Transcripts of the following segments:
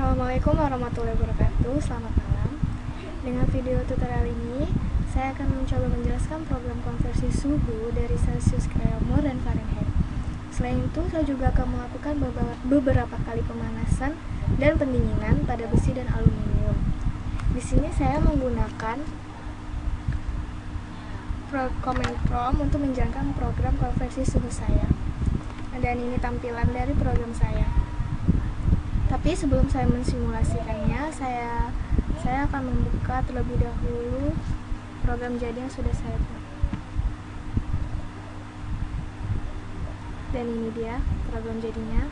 Assalamualaikum warahmatullahi wabarakatuh. Selamat malam. Dengan video tutorial ini, saya akan mencoba menjelaskan program konversi suhu dari Celsius ke Reaumur dan Fahrenheit. Selain itu, saya juga akan melakukan beberapa kali pemanasan dan pendinginan pada besi dan aluminium. Di sini saya menggunakan command prompt untuk menjalankan program konversi suhu saya. Dan ini tampilan dari program saya. Tapi sebelum saya mensimulasikannya, saya akan membuka terlebih dahulu program jadi yang sudah saya buat. Dan ini dia program jadinya.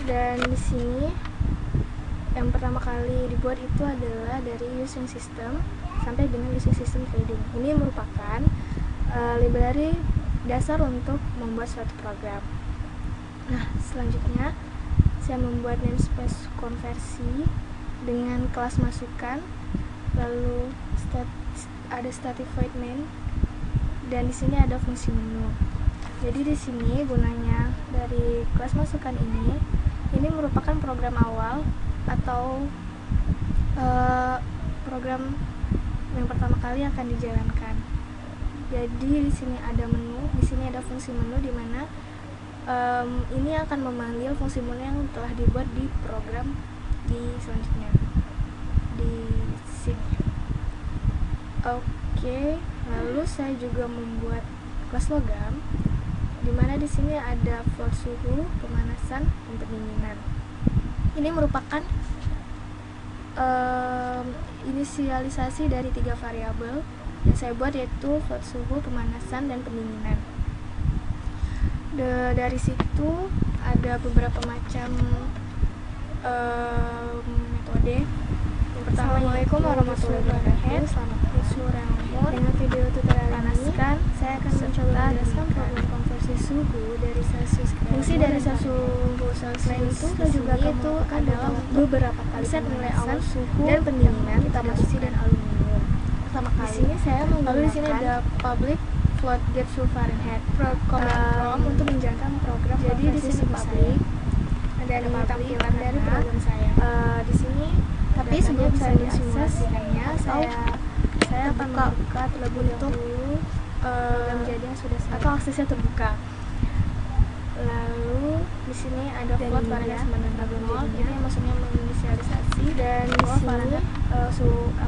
Dan di sini yang pertama kali dibuat itu adalah dari using system sampai dengan using system trading. Ini merupakan library dasar untuk membuat suatu program. Nah, selanjutnya saya membuat namespace konversi dengan kelas masukan, lalu ada static void main, dan di sini ada fungsi menu. Jadi di sini gunanya dari kelas masukan ini merupakan program awal atau program yang pertama kali akan dijalankan. Jadi di sini ada menu, di sini ada fungsi menu di mana ini akan memanggil fungsi menu yang telah dibuat di program di selanjutnya di sini. Oke, lalu saya juga membuat kelas logam di mana di sini ada float suhu, pemanasan, dan pendinginan. Ini merupakan inisialisasi dari 3 variabel yang saya buat, yaitu float suhu, pemanasan, dan pendinginan. Dari situ ada beberapa macam metode. Yang pertama, Assalamualaikum warahmatullahi wabarakatuh. Selamat suhu Reaumur. Dengan video tutorial ini, saya akan mencoba menjelaskan program konversi suhu dari Celsius ke fungsi dari suhu Celsius itu juga itu adalah beberapa kali set nilai awal suhu dan pendinginan kita besi dan aluminium. Pertama kali di sini saya menggunakan, lalu di sini ada public float get suhu Fahrenheit command prompt untuk menjalankan program. Jadi di sini public ada tampilan dari program saya. Di sini tapi sebelum saya mensimulasikannya, saya akan membuka terlebih dahulu program jadi yang sudah saya atau aksesnya terbuka. Lalu di sini ada float Fahrenheit sama dengan 0, ini maksudnya menginisialisasi. Dan di sini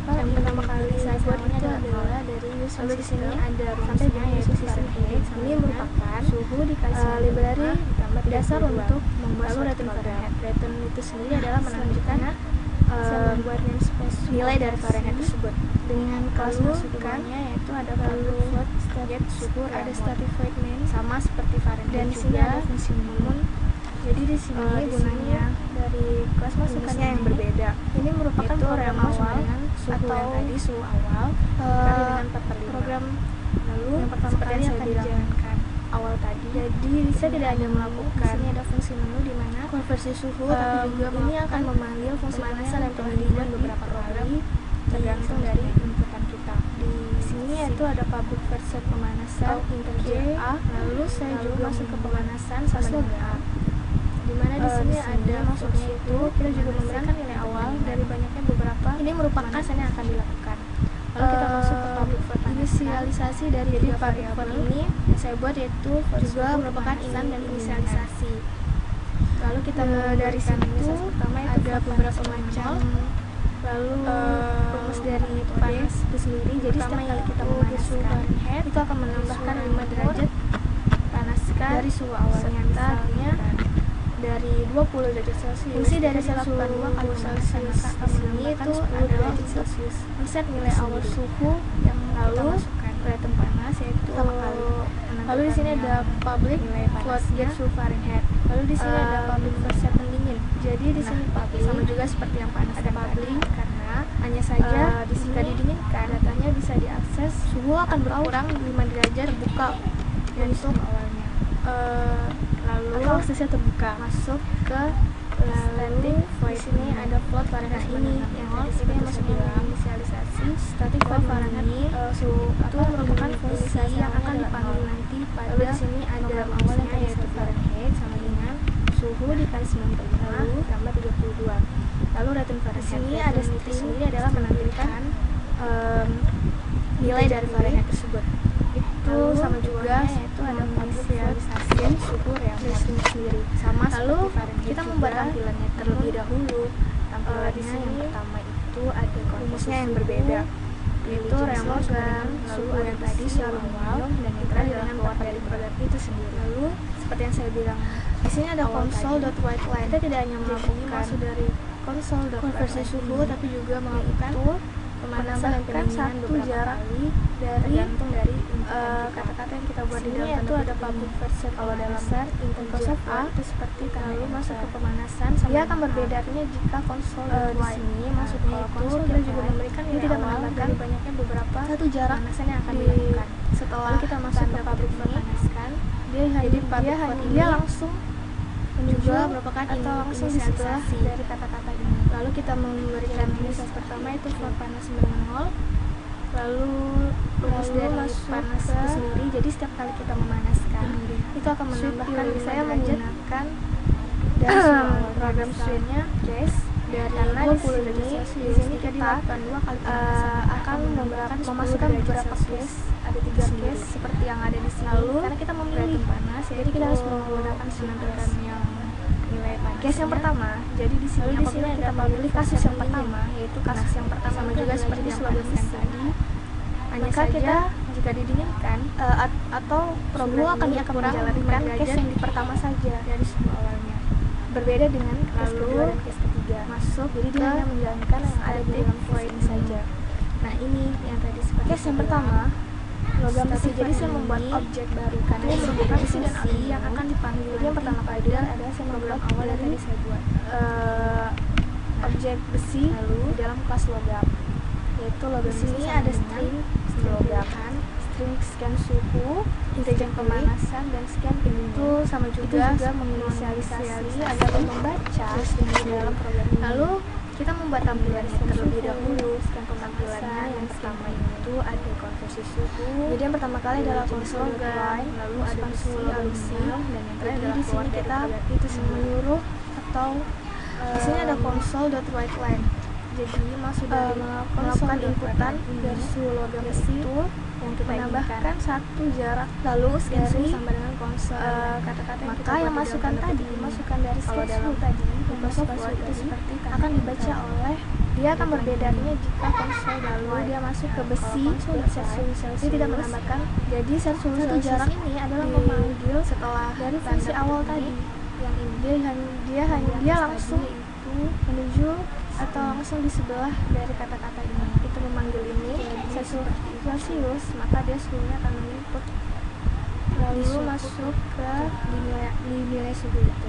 yang pertama kali saya buat itu adalah dari using. Lalu di sini ada sampai dengan using Fahrenheit. Ini merupakan suhu dikali library dasar untuk membuat suatu program. Return itu sendiri adalah menunjukkan membuat namespace nilai dari Fahrenheit tersebut dengan kelas masukannya, yaitu ada float get suhu, ada static void main sama seperti Fahrenheit, dan di sini ada fungsi menu. Jadi di sini gunanya dari kelas masukannya yang berbeda. Ini merupakan program awal atau yang tadi suhu awal dengan 4/5 program. Lalu yang pertama kali akan dijalankan awal tadi. Jadi saya tidak hanya melakukan, di sini ada fungsi menu di mana konversi suhu, tapi juga ini akan memanggil fungsi pemanasan dan pendinginan beberapa kali tergantung dari inputan kita. Di sini yaitu ada public verset pemanasan integer A. Lalu saya juga masuk ke pemanasan sama dengan A, di mana di sini ada maksudnya itu kita juga memberikan nilai awal dari banyaknya beberapa. Ini merupakan pemanasan yang akan dilakukan. Lalu kita masuk ke public void inisialisasi dari variabel ini yang saya buat, yaitu juga merupakan init dan inisialisasi. Lalu kita dari situ ada beberapa macam. Lalu rumus dari panas itu sendiri. Jadi setiap kali kita memanaskan itu akan menambahkan 5 derajat panaskan dari suhu awalnya. Misalnya dari 20 derajat Celcius. Fungsi dari 182 kali Celcius di sini itu adalah Celcius. Set nilai awal suhu yang lalu kelihatan panas, yaitu pertama kali. Lalu di sini ada public float get suhu Fahrenheit. Lalu di sini ada public verset pendingin. Jadi di sini public sama juga seperti yang panas, ada public karena hanya saja jika didinginkan datanya bisa diakses, suhu akan berkurang 5 derajat terbuka untuk awalnya. Lalu atau aksesnya terbuka masuk ke static void. Di sini ada float Fahrenheit ini yang tadi seperti maksudnya inisialisasi. Static void Fahrenheit suhu itu merupakan fungsi yang akan dipanggil nanti pada. Lalu di sini ada awalnya yaitu Fahrenheit sama dengan suhu dikali 95 tambah 32 Lalu rating Fahrenheit. Di sini ada string sendiri adalah menampilkan nilai dari Fahrenheit tersebut. Itu sama juga yaitu ada inisialisasi suhu reaksi sendiri. Sama lalu kita membuat tampilannya terlebih dahulu. Tampilannya yang pertama itu ada rumusnya yang berbeda, yaitu reaksi dan suhu yang tadi suhu awal dan yang terakhir dengan keluar dari produk itu sendiri. Lalu seperti yang saya bilang, di sini ada console.writeLine. Kita tidak hanya melakukan dari konversi suhu, tapi juga melakukan menambahkan satu jarak tergantung dari kata-kata yang kita buat di dalam. Itu ada public version kalau dalam Microsoft A itu seperti lalu masuk ke pemanasan. Dia akan berbeda artinya jika konsol di sini maksudnya itu kita juga memberikan ini tidak menambahkan banyaknya beberapa satu jarak pemanasan yang akan dilakukan. Setelah kita masuk ke public memanaskan, dia langsung juga merupakan atau langsung di sebelah dari kata-kata ini. Lalu kita memberikan inisialis pertama itu float panas dengan nol. Lalu rumus dari panas itu sendiri. Jadi setiap kali kita memanaskan itu akan menambahkan. Saya menggunakan dari program suite-nya case dari karena di sini kita akan memasukkan beberapa case. Ada 3 case seperti yang ada di sini. Lalu karena kita memilih panas, jadi kita harus menggunakan penampilan yang nilai panas. Case yang pertama. Jadi di sini apabila kita memilih kasus yang pertama, yaitu kasus yang pertama sama juga seperti slogan tadi. Hanya saja jika didinginkan atau program akan menjalankan case yang di pertama saja dari suhu awalnya. Berbeda dengan case kedua dan case ketiga. Masuk, jadi dia hanya menjalankan yang ada di dalam case ini saja. Nah ini yang tadi seperti case yang pertama. Logam besi, jadi saya membuat objek baru karena ini merupakan besi dan aluminium yang akan dipanggil. Jadi yang pertama kali adalah saya membuat awal yang tadi saya buat objek besi lalu dalam kelas logam, yaitu logam di sini ada string logam, string scan suhu, integer pemanasan dan scan itu sama juga menginisialisasi agar membaca di dalam program ini. Lalu kita membuat tampilannya terlebih dahulu. Scan penampilannya yang pertama itu ada konversi suhu. Jadi yang pertama kali adalah console.write, lalu ada suhu aluminium dan yang terakhir adalah di sini kita itu menyuruh atau di sini ada console.writeLine. Jadi maksud dari melakukan inputan dari suhu logam itu yang kita menambahkan satu jarak lalu scan suhu sama dengan kata-kata yang kita masukkan tadi masukkan dari kalau dalam tadi Microsoft Word itu seperti akan dibaca oleh dia akan berbeda artinya jika konsol lalu dia masuk ke besi dia tidak menambahkan. Jadi satu jarak ini adalah memanggil setelah dari fungsi awal tadi yang ini dia langsung itu menuju atau langsung di sebelah dari kata-kata ini. Itu memanggil ini Celsius, maka dia suhunya akan mengikut lalu masuk ke nilai suhu itu.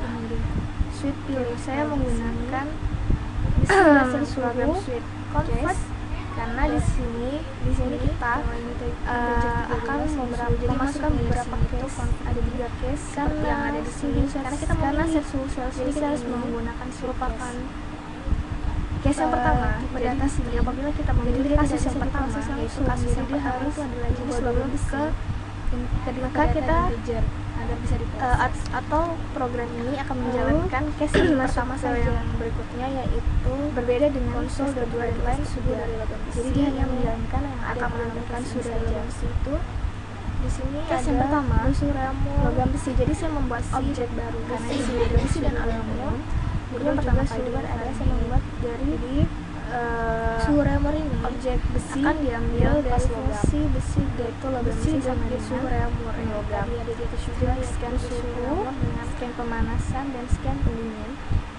Suite pilih, saya menggunakan di suhu convert karena di sini kita akan memasukkan beberapa case, ada 3 case karena yang ada di sini karena kita memilih suhu Celsius, jadi kita harus menggunakan merupakan case yang pertama pada atas ini. Apabila kita memilih kasus yang pertama, yaitu kasus yang pertama itu adalah jenis logam ke maka kita agar bisa atau program ini akan menjalankan case yang pertama saja. Yang berikutnya yaitu berbeda dengan console.writeLine sudah dari logam besi. Jadi dia hanya menjalankan yang akan menambahkan sudah dari logam besi itu. Di sini case yang pertama logam besi. Jadi saya membuat objek baru karena isi logam besi dan aluminium. Jadi yang pertama kali dibuat adalah saya membuat dari suhu reamer ini objek besi akan diambil dari fungsi besi yaitu logam besi sama dengan suhu reamer logam. Ada di atas juga scan suhu dengan scan pemanasan dan scan pendingin.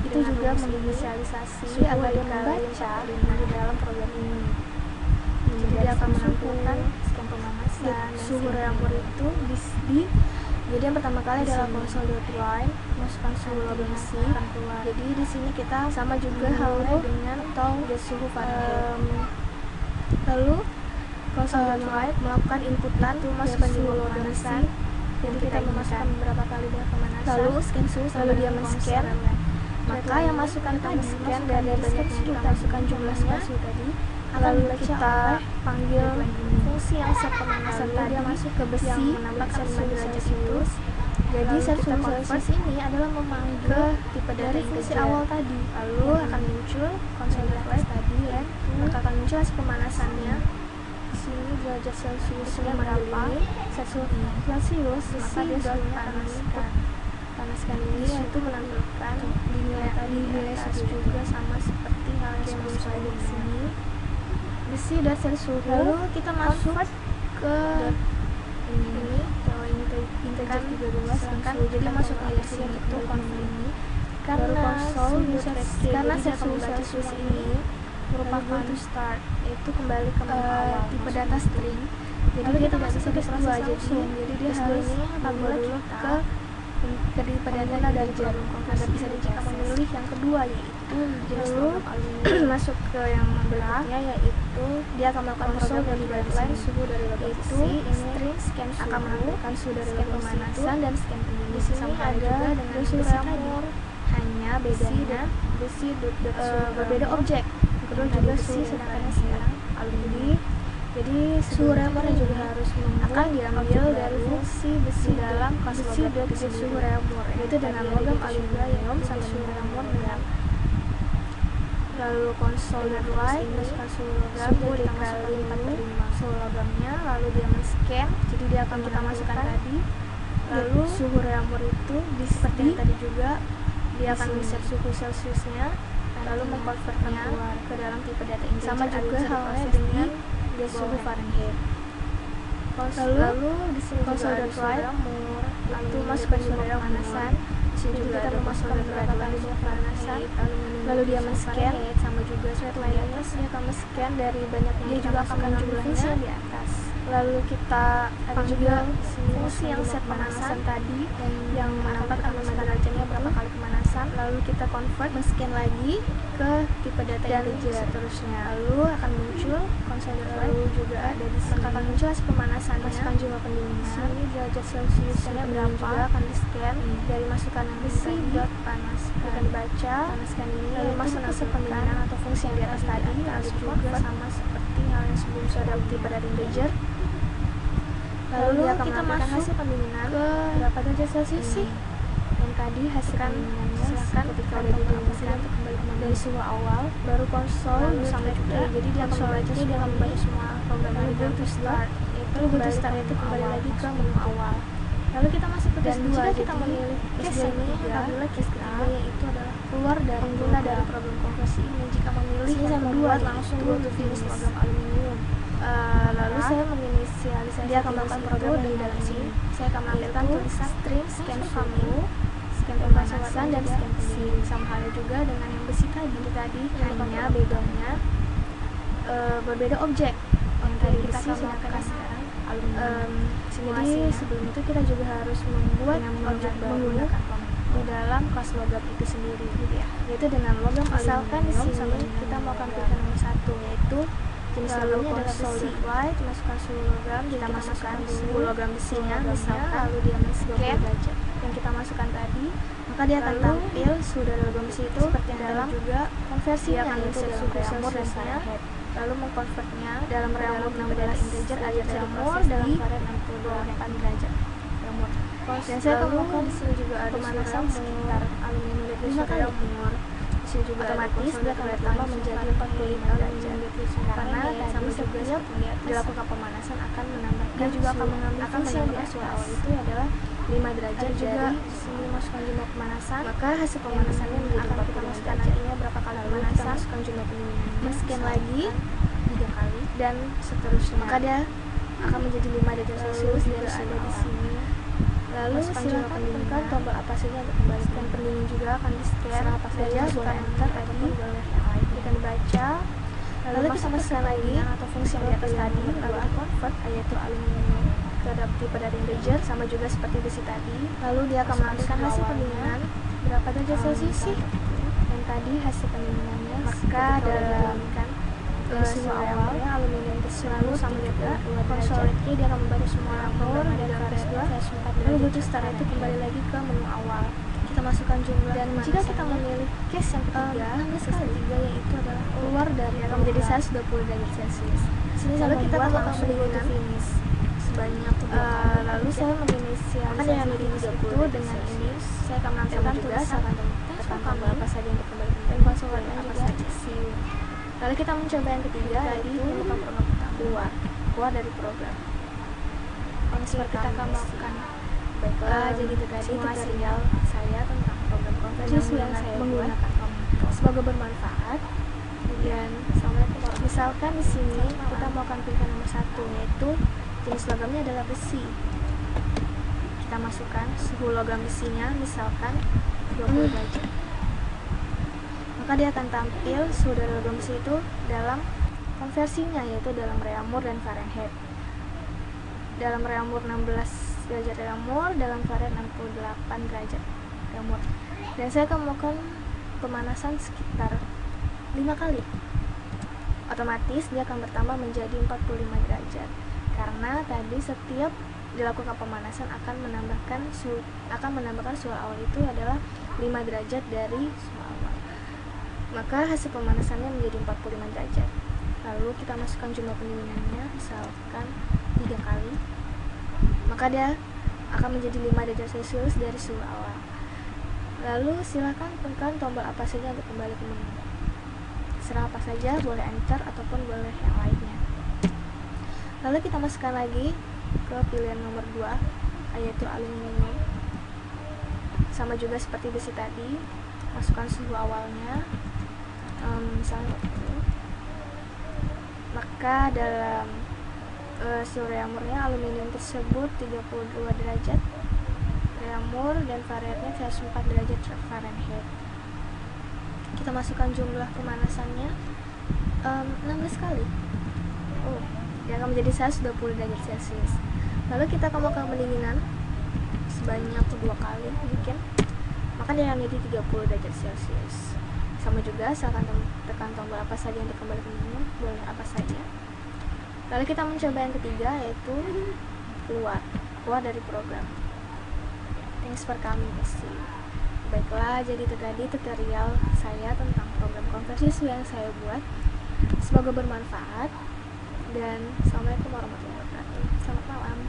Itu juga menginisialisasi agar dia membaca di dalam program ini. Jadi dia akan menampilkan scan pemanasan dan suhu reamer itu di jadi yang pertama kali adalah console.write, masukkan suhu logam besi. Jadi di sini kita sama juga halnya dengan atau suhu Fahrenheit. Lalu console.write melakukan inputan masukkan suhu logam besi. Jadi kita memasukkan beberapa kali dengan pemanasan. Lalu scan suhu lalu dia men-scan. Maka yang masukkan tadi scan dari scan suhu kita masukkan jumlah scan suhu tadi. lalu kita panggil fungsi yang set pemanasan tadi masuk ke besi yang menambahkan 5 derajat itu. Jadi set suhu Celsius ini adalah memanggil tipe dari fungsi awal tadi, lalu akan muncul konsol drive tadi ya, maka akan muncul hasil pemanasannya. Di sini derajat Celsiusnya berapa, set suhu Celsius, maka dia suhunya akan panaskan ini, yaitu menampilkan di nilai suhu juga sama seperti hal yang sebelum saya di sini. Besi dan set suhu, lalu kita masuk ke ini integer 32, jadi masuk ke sini itu konflik ini karena set suhu Celsius ini merupakan to start, itu kembali ke awal tipe data string, jadi dia tidak bisa diproses langsung, jadi dia harus apabila dulu ke tipe data integer agar bisa dicek memilih yang kedua, yaitu jenis logam aluminium. Masuk ke yang berikutnya, yaitu dia akan melakukan program dari baseline suhu dari logam besi, string scan akan menampilkan suhu dari logam pemanasan dan scan pendingin. Di sini ada dengan suhu reamer, hanya bedanya besi berbeda objek, kedua juga suhu, sedangkan sekarang aluminium. Jadi suhu reamer juga harus akan diambil dari fungsi besi dalam besi suhu reamer, yaitu dengan logam aluminium sampai suhu reamer dengan. Lalu konsol drive masukkan suhu logam, jadi kita masukkan 4/5 suhu logamnya, lalu dia men-scan, jadi dia akan kita masukkan tadi. Lalu suhu reamer itu seperti yang tadi juga, dia akan men-set suhu Celsiusnya, lalu mengkonvertnya ke dalam tipe data integer. Sama juga halnya dengan suhu Fahrenheit. Lalu di sini konsol drive itu masukkan suhu pemanasan. Di sini juga kita memasukkan beberapa kali suhu pemanasan. Lalu dia men-scan, sama juga slide lainnya, dia akan men-scan dari banyaknya. Dia juga akan menunjuk fungsi yang di atas. Lalu kita ada juga fungsi yang set pemanasan tadi, yang menambahkan derajatnya berapa kali pemanasan. Lalu kita convert, men-scan lagi ke tipe data integer seterusnya. Lalu akan muncul konsol lalu juga ada di sini. Akan muncul hasil pemanasannya, masukkan jumlah pendinginan. Sini derajat Celsiusnya berapa, akan di-scan dari masukan yang besi dot panas, akan dibaca, panaskan ini, lalu masuk ke pendinginan atau fungsi yang di atas tadi. Lalu juga sama seperti hal yang sebelum sudah tipe data integer. Lalu kita masuk hasil pendinginan ke berapa derajat Celsius sih? Yang tadi hasil pendinginannya silahkan ketika udah didinginkan dari suhu awal, baru konsol sama juga, jadi dia akan membaca, dia akan membaca semua program yang go to start, itu kembali lagi ke menu awal. Lalu kita masuk ke case 2, kita memilih case ini, apabila case ketiga yaitu adalah keluar dari pengguna dari problem konversi ini. Jika memilih yang kedua langsung go to finish logam aluminium. Lalu saya menginisialisasi, dia akan melakukan program dari dalam sini. Saya akan mengambilkan tulisan string scan value, scan pemanasan dan scan pendingin. Sama halnya juga dengan yang besi tadi hanya bedanya berbeda objek. Yang tadi kita akan melakukan sekarang aluminium. Jadi sebelum itu kita juga harus membuat objek baru di dalam kelas logam itu sendiri, gitu ya. Yaitu dengan logam misalkan di sini kita mau tampilkan nomor 1, yaitu jenis logamnya adalah besi. Kita masukkan suhu logam, kita masukkan suhu logam besinya misalkan, lalu dia men-scan yang kita masukkan tadi, maka dia akan tampil suhu dari logam besi itu seperti yang dalam juga konversinya, yaitu suhu reamer dan Fahrenheit. Lalu mengkonvertnya dalam reamer 16 integer agar reamer dalam Fahrenheit 68 derajat reamer. Dan saya akan melakukan di sini juga ada pemanasan sekitar aluminium dari suhu reamer. Sini juga otomatis dia akan bertambah menjadi 45 derajat karena sama juga dilakukan pemanasan akan menambahkan, dia juga akan mengambil fungsi yang di awal itu adalah 5 derajat juga. Sini masukkan jumlah pemanasan, maka hasil pemanasannya menjadi 40 derajat. Ini berapa kali pemanasan, masukkan jumlah pendinginannya, scan lagi 3 kali dan seterusnya, maka dia akan menjadi 5 derajat Celsius. Dia ada di sini. Lalu silakan tekan tombol apa saja untuk kembalikan pendingin, juga akan di-scan apa saja, bukan enter ataupun boleh yang lain. Kita dibaca, lalu kita masukkan lagi atau fungsi yang di atas tadi, lalu convert yaitu aluminium terhadap tipe dari integer sama juga seperti besi tadi. Lalu dia akan menampilkan hasil pendinginan berapa derajat Celsius sih yang tadi hasil pendinginannya, maka dalam suhu awalnya aluminium lalu sama juga konsolidnya dia akan membaca semua nomor dari garis 2 lalu butuh start itu kembali lagi ke menu awal. Kita masukkan jumlah. Dan jika kita memilih case yang ketiga, yaitu adalah keluar dari yang menjadi 120 derajat Celcius. Sini lalu kita akan melakukan finish sebanyak lalu saya menginisialisasi finish itu dengan ini. Saya akan menampilkan tulisan tekan tombol apa saja untuk kembali dan konsultan apa saja. Lalu kita mencoba yang ketiga, yaitu menemukan program keluar dari program. Seperti kita akan melakukan jadi itu tadi tutorial saya tentang program konversi yang saya menggunakan Komento. Semoga bermanfaat. Dan misalkan di sini kita mau akan pilih nomor 1, yaitu jenis logamnya adalah besi. Kita masukkan suhu logam besinya misalkan 20 derajat. Maka dia akan tampil suhu dari logam besi itu dalam konversinya, yaitu dalam Reaumur dan Fahrenheit. Dalam Reaumur 16 derajat Reaumur, dalam Fahrenheit 68 derajat Reaumur. Dan saya akan melakukan pemanasan sekitar 5 kali. Otomatis dia akan bertambah menjadi 45 derajat. Karena tadi setiap dilakukan pemanasan akan menambahkan suhu awal itu adalah 5 derajat dari suhu awal. Maka hasil pemanasannya menjadi 45 derajat. Lalu kita masukkan jumlah pendinginannya, misalkan 3 kali. Maka dia akan menjadi 5 derajat Celcius dari suhu awal. Lalu silakan tekan tombol apa saja untuk kembali ke menu. Serah apa saja, boleh enter ataupun boleh yang lainnya. Lalu kita masukkan lagi ke pilihan nomor 2, yaitu aluminium. Sama juga seperti besi tadi, masukkan suhu awalnya, misalnya maka dalam suhu Reaumurnya aluminium tersebut 32 derajat Reaumur dan Fahrenheitnya 104 derajat Fahrenheit. Kita masukkan jumlah pemanasannya 16 kali. Yang akan menjadi 120 derajat Celcius. Lalu kita akan melakukan pendinginan sebanyak 2 kali mungkin. Maka dia akan menjadi 30 derajat Celcius. Sama juga silakan tekan tombol apa saja untuk kembali ke menu, boleh apa saja. Lalu kita mencoba yang ketiga, yaitu keluar dari program. Thanks for coming guys. Baiklah, jadi itu tadi tutorial saya tentang program konversi yang saya buat. Semoga bermanfaat dan assalamualaikum warahmatullahi wabarakatuh. Selamat malam.